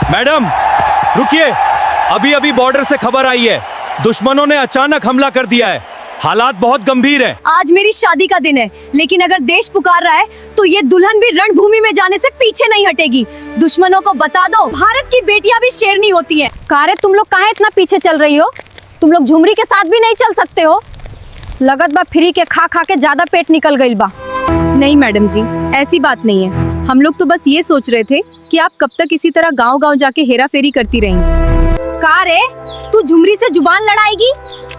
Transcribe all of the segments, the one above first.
Madam रुकिए, अभी अभी बॉर्डर से खबर आई है, दुश्मनों ने अचानक हमला कर दिया है, हालात बहुत गंभीर है। आज मेरी शादी का दिन है, लेकिन अगर देश पुकार रहा है तो ये दुल्हन भी रणभूमि में जाने से पीछे नहीं हटेगी। दुश्मनों को बता दो, भारत की बेटियां भी शेरनी होती हैं। कारे तुम लोग कहाँ इतना पीछे चल रही हो? तुम लोग झुमरी के साथ भी नहीं चल सकते हो? लगत बा फ्री के खा खा के ज्यादा पेट निकल गई बा। नहीं मैडम जी, ऐसी बात नहीं है। हम लोग तो बस ये सोच रहे थे कि आप कब तक इसी तरह गांव-गांव जाके हेरा फेरी करती रहेंगी। कारे तू झुमरी से जुबान लड़ाएगी?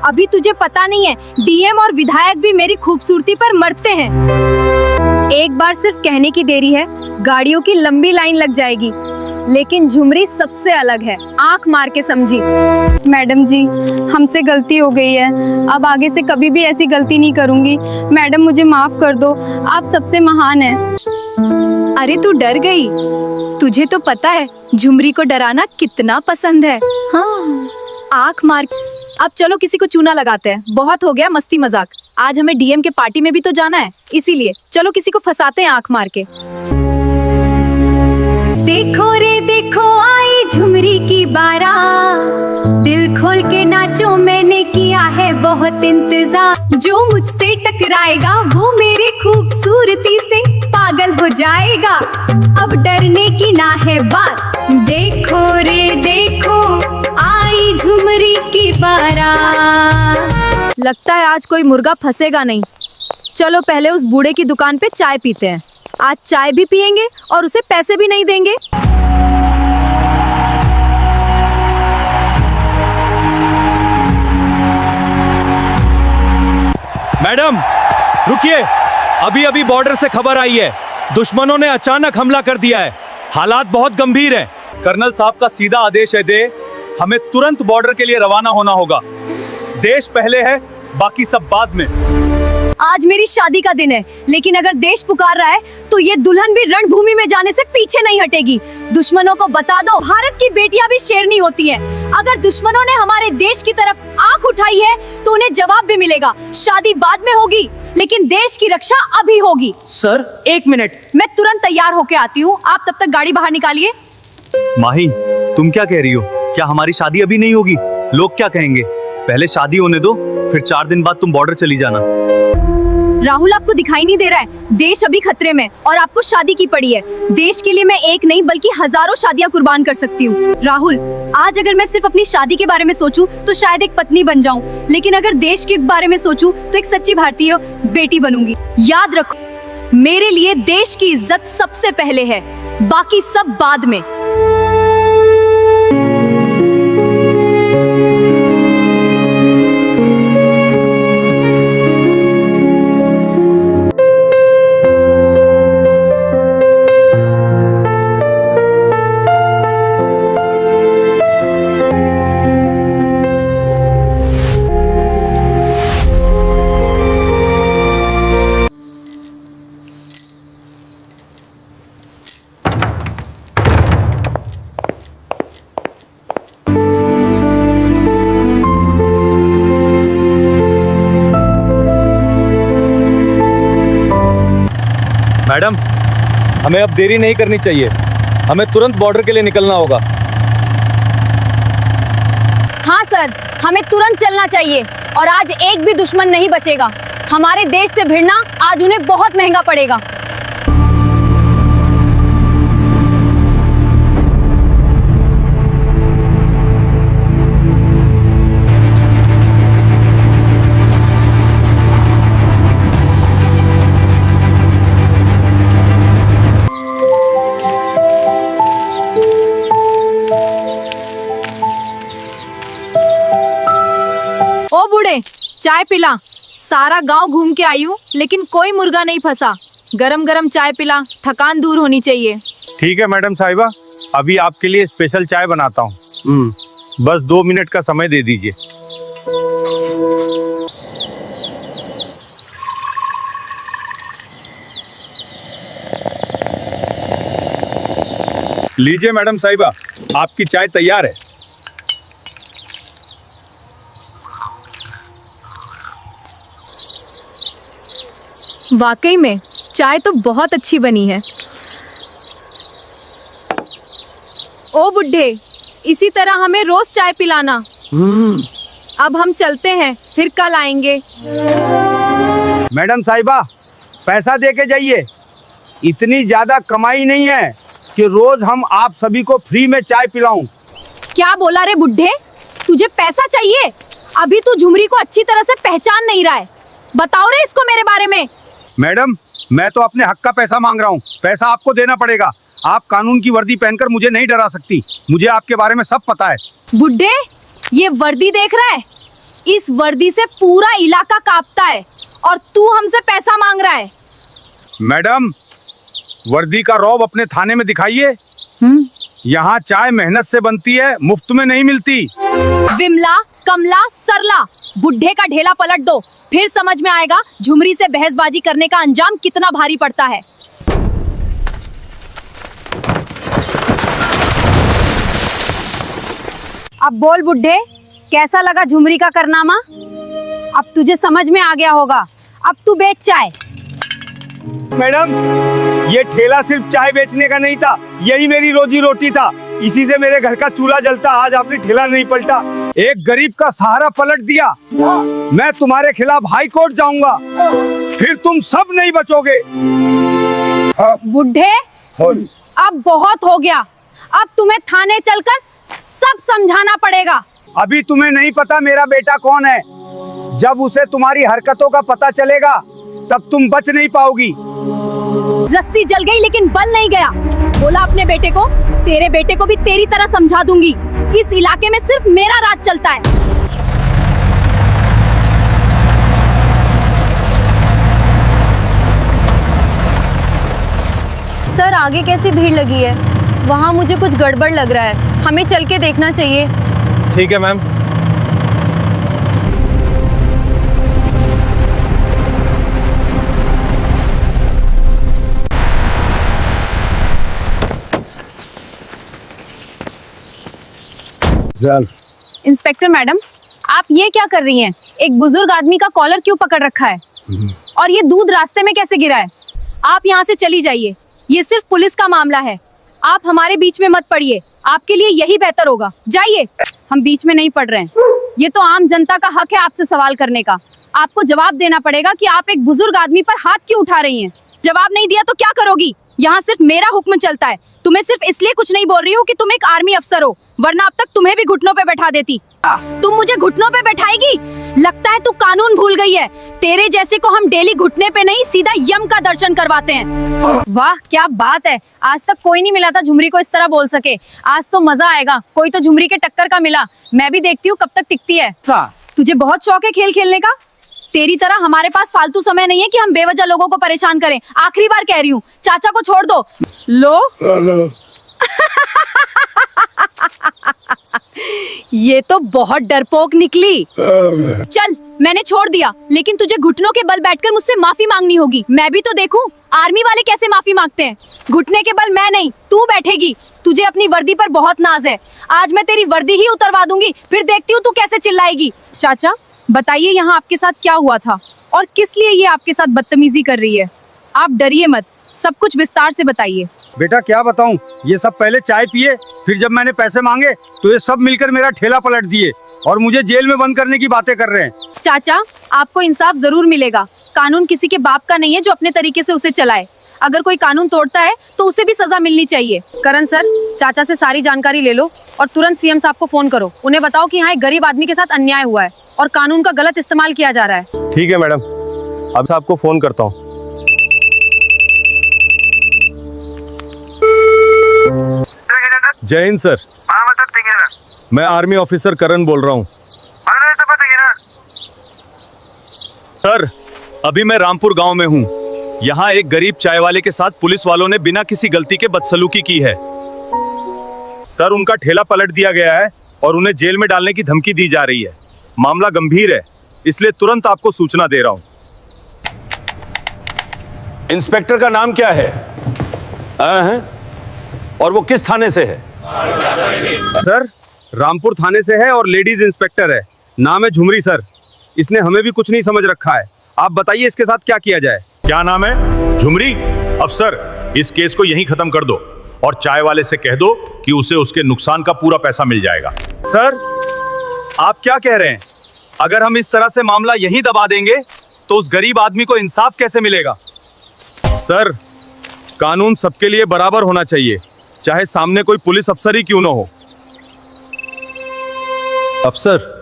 अभी तुझे पता नहीं है, डीएम और विधायक भी मेरी खूबसूरती पर मरते हैं। एक बार सिर्फ कहने की देरी है, गाड़ियों की लंबी लाइन लग जाएगी। लेकिन झुमरी सबसे अलग है, आंख मार के समझी। मैडम जी, हमसे गलती हो गई है, अब आगे से कभी भी ऐसी गलती नहीं करूंगी। मैडम मुझे माफ कर दो, आप सबसे महान हैं। अरे तू डर गई? तुझे तो पता है झुमरी को डराना कितना पसंद है। हाँ, आंख मार। अब चलो किसी को चूना लगाते हैं, बहुत हो गया मस्ती मजाक। आज हमें डीएम के पार्टी में भी तो जाना है, इसीलिए चलो किसी को फंसाते हैं आंख मार के। देखो रे देखो आई झुमरी की बारात, दिल खोल के नाचो मैंने किया है बहुत इंतजार। जो मुझसे टकराएगा वो मेरी खूबसूरती से पागल हो जाएगा, अब डरने की ना है बात। देखो रे देखो आई झुमरी की बारात। लगता है आज कोई मुर्गा फंसेगा नहीं। चलो पहले उस बूढ़े की दुकान पे चाय पीते हैं। आज चाय भी पियेंगे और उसे पैसे भी नहीं देंगे। मैडम रुकिए, अभी अभी बॉर्डर से खबर आई है, दुश्मनों ने अचानक हमला कर दिया है, हालात बहुत गंभीर है। कर्नल साहब का सीधा आदेश है दे, हमें तुरंत बॉर्डर के लिए रवाना होना होगा। देश पहले है, बाकी सब बाद में। आज मेरी शादी का दिन है, लेकिन अगर देश पुकार रहा है तो ये दुल्हन भी रणभूमि में जाने से पीछे नहीं हटेगी। दुश्मनों को बता दो, भारत की बेटियां भी शेरनी होती हैं। अगर दुश्मनों ने हमारे देश की तरफ आंख उठाई है तो उन्हें जवाब भी मिलेगा। शादी बाद में होगी, लेकिन देश की रक्षा अभी होगी। सर 1 मिनट, मैं तुरंत तैयार होके आती हूँ, आप तब तक गाड़ी बाहर निकालिए। माही, तुम क्या कह रही हो? क्या हमारी शादी अभी नहीं होगी? लोग क्या कहेंगे? पहले शादी होने दो, फिर 4 दिन बाद तुम बॉर्डर चली जाना। राहुल, आपको दिखाई नहीं दे रहा है? देश अभी खतरे में और आपको शादी की पड़ी है। देश के लिए मैं एक नहीं बल्कि हजारों शादियां कुर्बान कर सकती हूँ। राहुल, आज अगर मैं सिर्फ अपनी शादी के बारे में सोचूं तो शायद एक पत्नी बन जाऊं, लेकिन अगर देश के बारे में सोचूं तो एक सच्ची भारतीय बेटी बनूंगी। याद रखो, मेरे लिए देश की इज्जत सबसे पहले है, बाकी सब बाद में। मैडम, हमें अब देरी नहीं करनी चाहिए, हमें तुरंत बॉर्डर के लिए निकलना होगा। हाँ सर, हमें तुरंत चलना चाहिए और आज एक भी दुश्मन नहीं बचेगा। हमारे देश से भिड़ना आज उन्हें बहुत महंगा पड़ेगा। ओ बूढ़े, चाय पिला। सारा गांव घूम के आई हूँ, लेकिन कोई मुर्गा नहीं फंसा। गरम गरम चाय पिला, थकान दूर होनी चाहिए। ठीक है मैडम साहिबा, अभी आपके लिए स्पेशल चाय बनाता हूँ। बस 2 मिनट का समय दे दीजिए। लीजिए मैडम साहिबा, आपकी चाय तैयार है। वाकई में चाय तो बहुत अच्छी बनी है। ओ बुड्ढे, इसी तरह हमें रोज चाय पिलाना। अब हम चलते हैं, फिर कल आएंगे। मैडम साहिबा, पैसा दे के जाइए। इतनी ज्यादा कमाई नहीं है कि रोज हम आप सभी को फ्री में चाय पिलाऊं। क्या बोला रे बुड्ढे, तुझे पैसा चाहिए? अभी तू झुमरी को अच्छी तरह से पहचान नहीं रहा है। बताओ रे इसको मेरे बारे में। मैडम, मैं तो अपने हक का पैसा मांग रहा हूँ। पैसा आपको देना पड़ेगा। आप कानून की वर्दी पहनकर मुझे नहीं डरा सकती। मुझे आपके बारे में सब पता है। बुड्ढे, ये वर्दी देख रहा है? इस वर्दी से पूरा इलाका कांपता है और तू हमसे पैसा मांग रहा है। मैडम, वर्दी का रौब अपने थाने में दिखाइए। यहाँ चाय मेहनत से बनती है, मुफ्त में नहीं मिलती। विमला, कमला, सरला, बुड्ढे का ढेला पलट दो, फिर समझ में आएगा झुमरी से बहसबाजी करने का अंजाम कितना भारी पड़ता है। अब बोल बुड्ढे, कैसा लगा झुमरी का कारनामा? अब तुझे समझ में आ गया होगा। अब तू बेच चाय। मैडम, ये ठेला सिर्फ चाय बेचने का नहीं था, यही मेरी रोजी रोटी था। इसी से मेरे घर का चूल्हा जलता। आज आपने ठेला नहीं पलटा, एक गरीब का सहारा पलट दिया। मैं तुम्हारे खिलाफ हाई कोर्ट जाऊंगा, फिर तुम सब नहीं बचोगे। बुड्ढे, अब बहुत हो गया। अब तुम्हें थाने चलकर सब समझाना पड़ेगा। अभी तुम्हें नहीं पता मेरा बेटा कौन है। जब उसे तुम्हारी हरकतों का पता चलेगा तब तुम बच नहीं पाओगी। रस्सी जल गई लेकिन बल नहीं गया। बोला अपने बेटे को, तेरे बेटे को भी तेरी तरह समझा दूंगी। इस इलाके में सिर्फ मेरा राज चलता है। सर, आगे कैसी भीड़ लगी है? वहाँ मुझे कुछ गड़बड़ लग रहा है। हमें चल के देखना चाहिए। ठीक है मैम। इंस्पेक्टर मैडम, आप ये क्या कर रही हैं? एक बुजुर्ग आदमी का कॉलर क्यों पकड़ रखा है? और ये दूध रास्ते में कैसे गिरा है? आप यहाँ से चली जाइए। ये सिर्फ पुलिस का मामला है। आप हमारे बीच में मत पड़िए। आपके लिए यही बेहतर होगा। जाइए। हम बीच में नहीं पड़ रहे हैं। ये तो आम जनता का हक है आपसे सवाल करने का। आपको जवाब देना पड़ेगा कि आप एक बुजुर्ग आदमी पर हाथ क्यों उठा रही हैं। जवाब नहीं दिया तो क्या करोगी? यहाँ सिर्फ मेरा हुक्म चलता है। तुम्हें सिर्फ इसलिए कुछ नहीं बोल रही हूँ कि तुम एक आर्मी अफसर हो, वरना अब तक तुम्हें भी घुटनों पे बैठा देती। तुम मुझे घुटनों पे बैठाएगी? लगता है तू कानून भूल गई है। तेरे जैसे को हम डेली घुटने पे नहीं, सीधा यम का दर्शन करवाते हैं। वाह, क्या बात है। आज तक कोई नहीं मिला था झुमरी को इस तरह बोल सके। आज तो मजा आएगा। कोई तो झुमरी के टक्कर का मिला। मैं भी देखती हूँ कब तक टिकती है। तुझे बहुत शौक है खेल खेलने का? तेरी तरह हमारे पास फालतू समय नहीं है कि हम बेवजह लोगों को परेशान करें। आखिरी बार कह रही हूँ, चाचा को छोड़ दो। लो। ये तो बहुत डरपोक निकली। चल, मैंने छोड़ दिया, लेकिन तुझे घुटनों के बल बैठकर मुझसे माफी मांगनी होगी। मैं भी तो देखूं आर्मी वाले कैसे माफी मांगते हैं। घुटने के बल मैं नहीं, तू बैठेगी। तुझे अपनी वर्दी पर बहुत नाज है। आज मैं तेरी वर्दी ही उतरवा दूंगी, फिर देखती हूँ तू कैसे चिल्लाएगी। चाचा, बताइए यहाँ आपके साथ क्या हुआ था और किस लिए ये आपके साथ बदतमीजी कर रही है? आप डरिए मत, सब कुछ विस्तार से बताइए। बेटा, क्या बताऊं? ये सब पहले चाय पिए, फिर जब मैंने पैसे मांगे तो ये सब मिलकर मेरा ठेला पलट दिए और मुझे जेल में बंद करने की बातें कर रहे हैं। चाचा, आपको इंसाफ जरूर मिलेगा। कानून किसी के बाप का नहीं है जो अपने तरीके से उसे चलाए। अगर कोई कानून तोड़ता है तो उसे भी सजा मिलनी चाहिए। करण सर, चाचा से सारी जानकारी ले लो और तुरंत सीएम साहब को फोन करो। उन्हें बताओ कि यहाँ एक गरीब आदमी के साथ अन्याय हुआ है और कानून का गलत इस्तेमाल किया जा रहा है। ठीक है मैडम, अब आपको फोन करता हूँ। जय हिंद सर। मैं आर्मी ऑफिसर करण बोल रहा हूँ। सर, अभी मैं रामपुर गांव में हूँ। यहाँ एक गरीब चाय वाले के साथ पुलिस वालों ने बिना किसी गलती के बदसलूकी की है। सर, उनका ठेला पलट दिया गया है और उन्हें जेल में डालने की धमकी दी जा रही है। मामला गंभीर है, इसलिए तुरंत आपको सूचना दे रहा हूँ। इंस्पेक्टर का नाम क्या है? और वो किस थाने से है? सर, रामपुर थाने से है और लेडीज इंस्पेक्टर है। नाम है झुमरी सर। इसने हमें भी कुछ नहीं समझ रखा है। आप बताइए इसके साथ क्या किया जाए। क्या नाम है? झुमरी? अफसर, इस केस को यहीं खत्म कर दो और चाय वाले से कह दो कि उसे उसके नुकसान का पूरा पैसा मिल जाएगा। सर, आप क्या कह रहे हैं? अगर हम इस तरह से मामला यहीं दबा देंगे तो उस गरीब आदमी को इंसाफ कैसे मिलेगा? सर, कानून सबके लिए बराबर होना चाहिए, चाहे सामने कोई पुलिस अफसर ही क्यों ना हो। अफसर,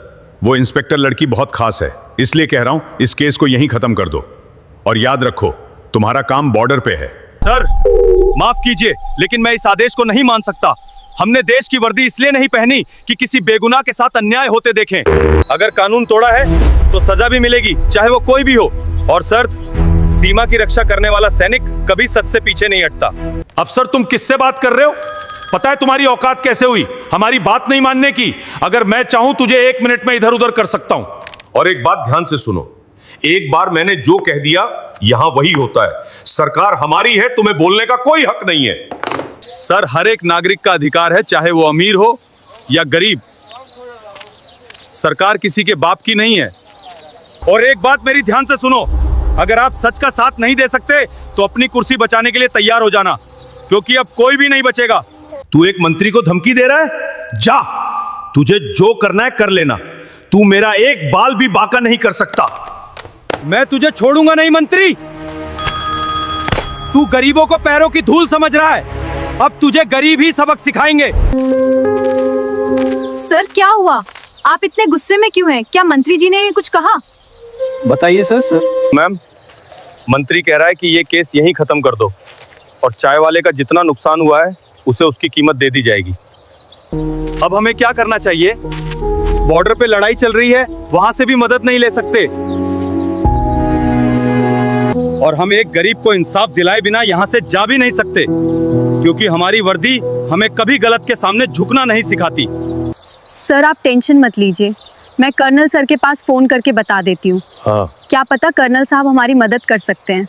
वो इंस्पेक्टर लड़की बहुत खास है, इसलिए कह रहा हूं इस केस को यहीं खत्म कर दो। और याद रखो, तुम्हारा काम बॉर्डर पे है। सर, माफ कीजिए, लेकिन मैं इस आदेश को नहीं मान सकता। हमने देश की वर्दी इसलिए नहीं पहनी कि किसी बेगुनाह के साथ अन्याय होते देखें। अगर कानून तोड़ा है तो सजा भी मिलेगी, चाहे वो कोई भी हो। और सर, सीमा की रक्षा करने वाला सैनिक कभी सच से पीछे नहीं हटता। अफसर, तुम किससे बात कर रहे हो? पता है तुम्हारी औकात कैसे हुई हमारी बात नहीं मानने की? अगर मैं चाहूं तुझे 1 मिनट में इधर उधर कर सकता हूं। और एक बात ध्यान से सुनो, एक बार मैंने जो कह दिया यहां वही होता है। सरकार हमारी है, तुम्हें बोलने का कोई हक नहीं है। सर, हर एक नागरिक का अधिकार है, चाहे वो अमीर हो या गरीब। सरकार किसी के बाप की नहीं है। और एक बात मेरी ध्यान से सुनो, अगर आप सच का साथ नहीं दे सकते तो अपनी कुर्सी बचाने के लिए तैयार हो जाना, क्योंकि अब कोई भी नहीं बचेगा। तू एक मंत्री को धमकी दे रहा है? जा, तुझे जो करना है कर लेना। तू मेरा एक बाल भी बांका नहीं कर सकता। मैं तुझे छोड़ूंगा नहीं मंत्री। तू गरीबों को पैरों की धूल समझ रहा है, अब तुझे गरीब ही सबक सिखाएंगे। सर, क्या हुआ? आप इतने गुस्से में क्यों हैं? क्या मंत्री जी ने कुछ कहा? बताइए सर। मैम, मंत्री कह रहा है कि ये केस यहीं खत्म कर दो और चाय वाले का जितना नुकसान हुआ है उसे उसकी कीमत दे दी जाएगी। अब हमें क्या करना चाहिए? बॉर्डर पे लड़ाई चल रही है, वहां से भी मदद नहीं ले सकते और हम एक गरीब को इंसाफ दिलाए बिना यहाँ से जा भी नहीं सकते, क्योंकि हमारी वर्दी हमें कभी गलत के सामने झुकना नहीं सिखाती। सर, आप टेंशन मत लीजिए, मैं कर्नल सर के पास फोन करके बता देती हूँ। हाँ। क्या पता कर्नल साहब हमारी मदद कर सकते हैं।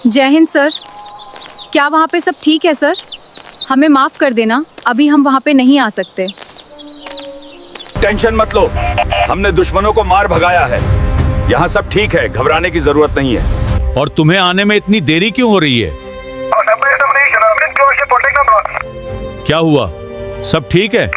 जय हिंद सर। क्या वहाँ पे सब ठीक है सर? हमें माफ कर देना, अभी हम वहाँ पे नहीं आ सकते। टेंशन मत लो, हमने दुश्मनों को मार भगाया है। यहाँ सब ठीक है, घबराने की जरूरत नहीं है। और तुम्हें आने में इतनी देरी क्यों हो रही है? क्या हुआ? सब ठीक है?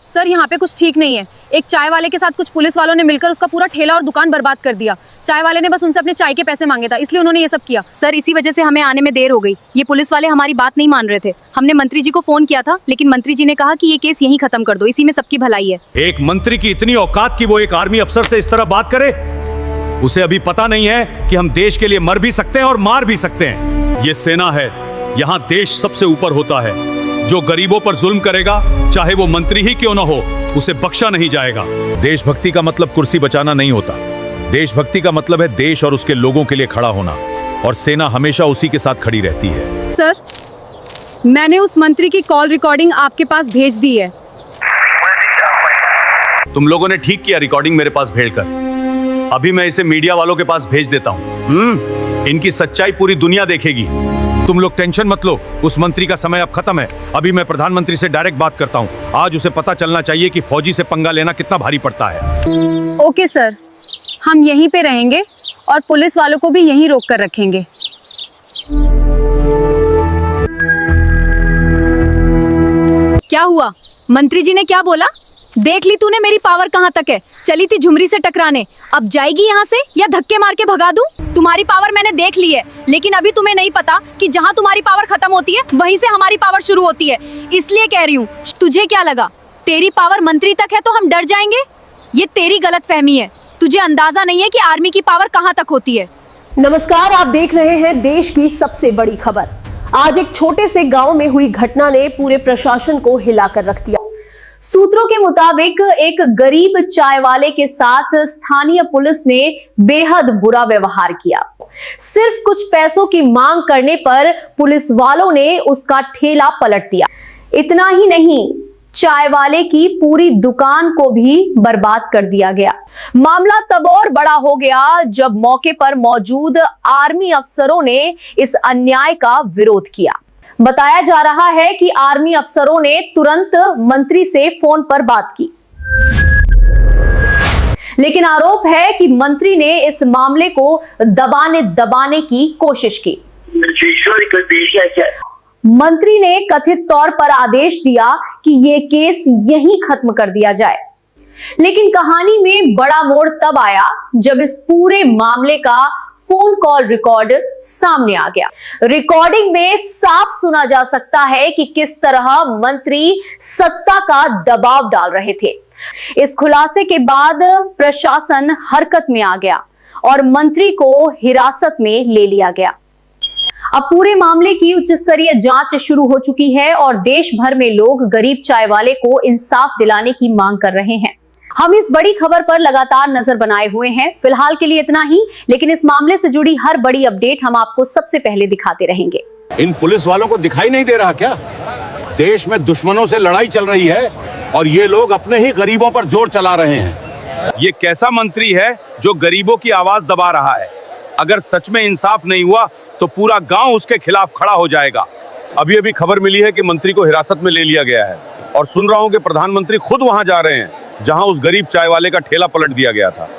सर, यहाँ पे कुछ ठीक नहीं है। एक चाय वाले के साथ कुछ पुलिस वालों ने मिलकर उसका पूरा ठेला और दुकान बर्बाद कर दिया। चाय वाले ने बस उनसे अपने चाय के पैसे मांगे था, इसलिए उन्होंने ये सब किया। सर, इसी वजह से हमें आने में देर हो गई। ये पुलिस वाले हमारी बात नहीं मान रहे थे। हमने मंत्री जी को फोन किया था, लेकिन मंत्री जी ने कहा कि ये केस यहीं खत्म कर दो, इसी में सबकी भलाई है। एक मंत्री की इतनी औकात कि वो एक आर्मी अफसर से इस तरह बात करे? उसे अभी पता नहीं है कि हम देश के लिए मर भी सकते हैं और मार भी सकते हैं। ये सेना है, यहाँ देश सबसे ऊपर होता है। जो गरीबों पर जुल्म करेगा, चाहे वो मंत्री ही क्यों ना हो, उसे बख्शा नहीं जाएगा। देशभक्ति का मतलब कुर्सी बचाना नहीं होता। देशभक्ति का मतलब है देश और उसके लोगों के लिए खड़ा होना, और सेना हमेशा उसी के साथ खड़ी रहती है। सर, मैंने उस मंत्री की कॉल रिकॉर्डिंग आपके पास भेज दी है। तुम लोगों ने ठीक किया रिकॉर्डिंग मेरे पास भेजकर। अभी मैं इसे मीडिया वालों के पास भेज देता हूँ। इनकी सच्चाई पूरी दुनिया देखेगी। तुम लोग टेंशन मत लो, उस मंत्री का समय अब खत्म है। अभी मैं प्रधानमंत्री से डायरेक्ट बात करता हूँ। आज उसे पता चलना चाहिए कि फौजी से पंगा लेना कितना भारी पड़ता है। ओके सर, हम यहीं पे रहेंगे और पुलिस वालों को भी यहीं रोक कर रखेंगे। क्या हुआ? मंत्री जी ने क्या बोला? देख ली तूने मेरी पावर कहाँ तक है? चली थी झुमरी से टकराने, अब जाएगी यहाँ से या धक्के मार के भगा दूं? तुम्हारी पावर मैंने देख ली है, लेकिन अभी तुम्हें नहीं पता कि जहाँ तुम्हारी पावर खत्म होती है वहीं से हमारी पावर शुरू होती है। इसलिए कह रही हूँ, तुझे क्या लगा तेरी पावर मंत्री तक है तो हम डर जाएंगे? ये तेरी गलतफहमी है। तुझे अंदाजा नहीं है कि आर्मी की पावर कहाँ तक होती है। नमस्कार, आप देख रहे हैं देश की सबसे बड़ी खबर। आज एक छोटे से गांव में हुई घटना ने पूरे प्रशासन को हिलाकर रख दिया। सूत्रों के मुताबिक एक गरीब चाय वाले के साथ स्थानीय पुलिस ने बेहद बुरा व्यवहार किया। सिर्फ कुछ पैसों की मांग करने पर पुलिस वालों ने उसका ठेला पलट दिया। इतना ही नहीं, चाय वाले की पूरी दुकान को भी बर्बाद कर दिया गया। मामला तब और बड़ा हो गया जब मौके पर मौजूद आर्मी अफसरों ने इस अन्याय का विरोध किया। बताया जा रहा है कि आर्मी अफसरों ने तुरंत मंत्री से फोन पर बात की। लेकिन आरोप है कि मंत्री ने इस मामले को दबाने की कोशिश की। मंत्री ने कथित तौर पर आदेश दिया कि यह केस यहीं खत्म कर दिया जाए। लेकिन कहानी में बड़ा मोड़ तब आया जब इस पूरे मामले का फोन कॉल रिकॉर्ड सामने आ गया। रिकॉर्डिंग में साफ सुना जा सकता है कि किस तरह मंत्री सत्ता का दबाव डाल रहे थे। इस खुलासे के बाद प्रशासन हरकत में आ गया और मंत्री को हिरासत में ले लिया गया। अब पूरे मामले की उच्च स्तरीय जांच शुरू हो चुकी है और देश भर में लोग गरीब चाय वाले को इंसाफ दिलाने की मांग कर रहे हैं। हम इस बड़ी खबर पर लगातार नजर बनाए हुए हैं। फिलहाल के लिए इतना ही, लेकिन इस मामले से जुड़ी हर बड़ी अपडेट हम आपको सबसे पहले दिखाते रहेंगे। इन पुलिस वालों को दिखाई नहीं दे रहा क्या? देश में दुश्मनों से लड़ाई चल रही है और ये लोग अपने ही गरीबों पर जोर चला रहे हैं। ये कैसा मंत्री है जो गरीबों की आवाज दबा रहा है? अगर सच में इंसाफ नहीं हुआ तो पूरा गांव उसके खिलाफ खड़ा हो जाएगा। अभी अभी खबर मिली है कि मंत्री को हिरासत में ले लिया गया है और सुन रहा हूं कि प्रधानमंत्री खुद वहां जा रहे हैं जहां उस गरीब चाय वाले का ठेला पलट दिया गया था।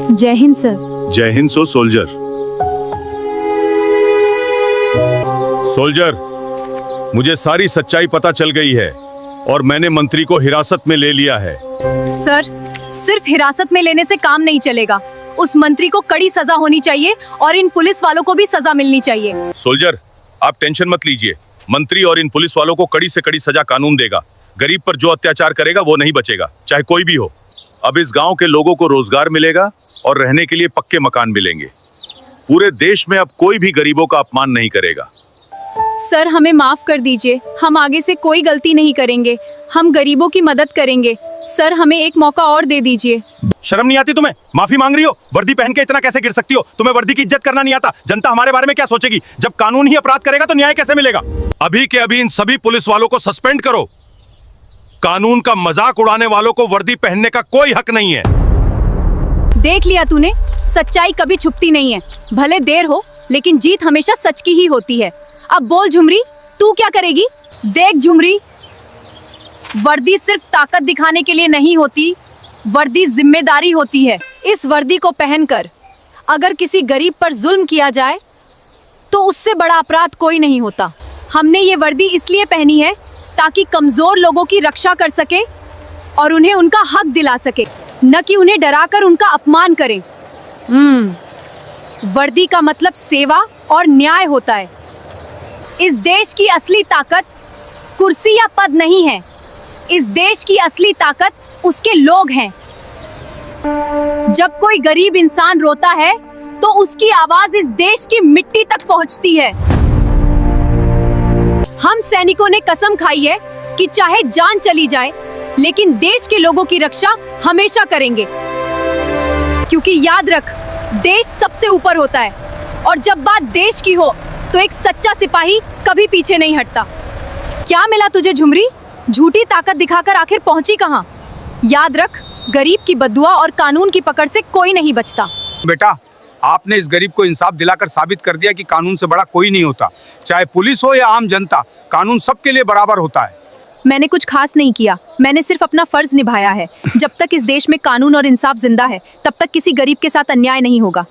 जय हिंद सर। जय हिंद सोल्जर। सोल्जर, मुझे सारी सच्चाई पता चल गई है और मैंने मंत्री को हिरासत में ले लिया है। सर, सिर्फ हिरासत में लेने से काम नहीं चलेगा। उस मंत्री को कड़ी सजा होनी चाहिए और इन पुलिस वालों को भी सजा मिलनी चाहिए। सोल्जर, आप टेंशन मत लीजिए। मंत्री और इन पुलिस वालों को कड़ी से कड़ी सजा कानून देगा। गरीब पर जो अत्याचार करेगा वो नहीं बचेगा, चाहे कोई भी हो। अब इस गांव के लोगों को रोजगार मिलेगा और रहने के लिए पक्के मकान मिलेंगे। पूरे देश में अब कोई भी गरीबों का अपमान नहीं करेगा। सर, हमें माफ कर दीजिए। हम आगे से कोई गलती नहीं करेंगे। हम गरीबों की मदद करेंगे। सर, हमें एक मौका और दे दीजिए। शर्म नहीं आती तुम्हें? माफी मांग रही हो? वर्दी पहन के इतना कैसे गिर सकती हो? तुम्हें वर्दी की इज्जत करना नहीं आता? जनता हमारे बारे में क्या सोचेगी? जब कानून ही अपराध करेगा तो न्याय कैसे मिलेगा? अभी के अभी इन सभी पुलिस वालों को सस्पेंड करो। कानून का मजाक उड़ाने वालों को वर्दी पहनने का कोई हक नहीं है। देख लिया तूने, सच्चाई कभी छुपती नहीं है। भले देर हो, लेकिन जीत हमेशा सच की ही होती है। अब बोल झुमरी, तू क्या करेगी? देख झुमरी, वर्दी सिर्फ ताकत दिखाने के लिए नहीं होती, वर्दी जिम्मेदारी होती है। इस वर्दी को पहनकर अगर किसी गरीब पर जुल्म किया जाए तो उससे बड़ा अपराध कोई नहीं होता। हमने ये वर्दी इसलिए पहनी है ताकि कमजोर लोगों की रक्षा कर सके और उन्हें उनका हक दिला सके, न कि उन्हें डराकर उनका अपमान करें। वर्दी का मतलब सेवा और न्याय होता है। इस देश की असली ताकत कुर्सी या पद नहीं है। इस देश की असली ताकत उसके लोग हैं। जब कोई गरीब इंसान रोता है तो उसकी आवाज इस देश की मिट्टी तक पहुंचती है। हम सैनिकों ने कसम खाई है कि चाहे जान चली जाए, लेकिन देश के लोगों की रक्षा हमेशा करेंगे। क्योंकि याद रख, देश सबसे ऊपर होता है और जब बात देश की हो तो एक सच्चा सिपाही कभी पीछे नहीं हटता। क्या मिला तुझे झुमरी? झूठी ताकत दिखाकर आखिर पहुंची कहां? याद रख, गरीब की बद्दुआ और कानून की पकड़ से कोई नहीं बचता। बेटा, आपने इस गरीब को इंसाफ दिलाकर साबित कर दिया कि कानून से बड़ा कोई नहीं होता। चाहे पुलिस हो या आम जनता, कानून सबके लिए बराबर होता है। मैंने कुछ खास नहीं किया, मैंने सिर्फ अपना फर्ज निभाया है। जब तक इस देश में कानून और इंसाफ जिंदा है, तब तक किसी गरीब के साथ अन्याय नहीं होगा।